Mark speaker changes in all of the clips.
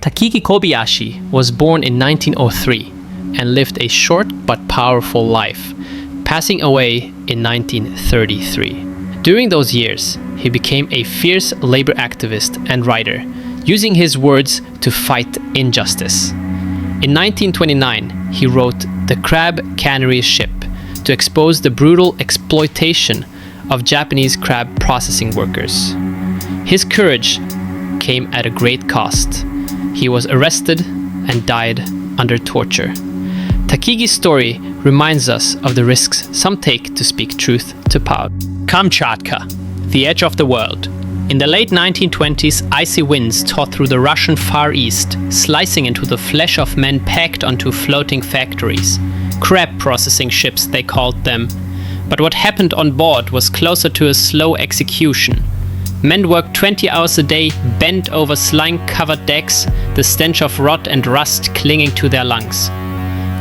Speaker 1: Takiji Kobayashi was born in 1903 and lived a short but powerful life, passing away in 1933. During those years, he became a fierce labor activist and writer, using his words to fight injustice. In 1929, he wrote The Crab Cannery Ship to expose the brutal exploitation of Japanese crab processing workers. His courage came at a great cost. He was arrested and died under torture. Takigi's story reminds us of the risks some take to speak truth to power. Kamchatka, the edge of the world. In the late 1920s, icy winds tore through the Russian Far East, slicing into the flesh of men packed onto floating factories. Crab processing ships, they called them. But what happened on board was closer to a slow execution. Men worked 20 hours a day, bent over slime-covered decks, the stench of rot and rust clinging to their lungs.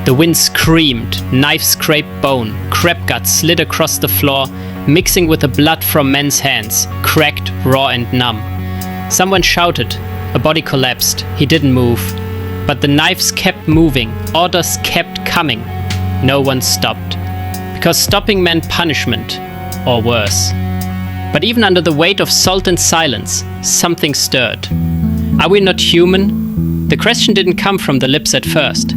Speaker 1: The wind screamed, knives scraped bone, crab guts slid across the floor, mixing with the blood from men's hands, cracked, raw and numb. Someone shouted, a body collapsed, he didn't move. But the knives kept moving, orders kept coming. No one stopped. Because stopping meant punishment, or worse. But even under the weight of salt and silence, something stirred. Are we not human? The question didn't come from the lips at first.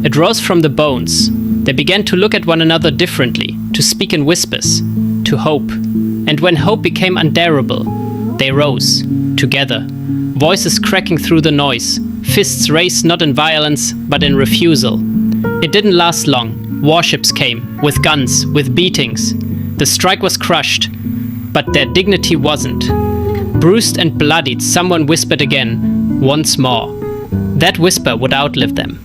Speaker 1: It rose from the bones. They began to look at one another differently, to speak in whispers, to hope. And when hope became unbearable, they rose, together, voices cracking through the noise, fists raised not in violence, but in refusal. It didn't last long. Warships came, with guns, with beatings. The strike was crushed, but their dignity wasn't. Bruised and bloodied, someone whispered again, once more. That whisper would outlive them.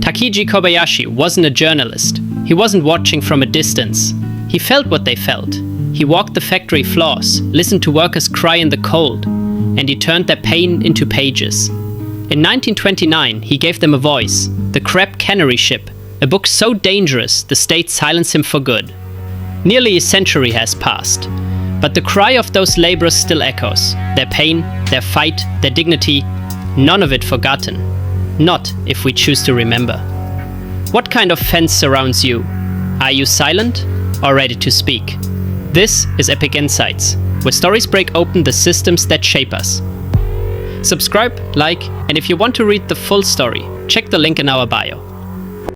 Speaker 1: Takiji Kobayashi wasn't a journalist. He wasn't watching from a distance. He felt what they felt. He walked the factory floors, listened to workers cry in the cold, and he turned their pain into pages. In 1929, he gave them a voice, The Crab Cannery Ship, a book so dangerous the state silenced him for good. Nearly a century has passed, but the cry of those laborers still echoes. Their pain, their fight, their dignity, none of it forgotten. Not if we choose to remember. What kind of fence surrounds you? Are you silent or ready to speak? This is Epic Insights, where stories break open the systems that shape us. Subscribe, like, and if you want to read the full story, check the link in our bio.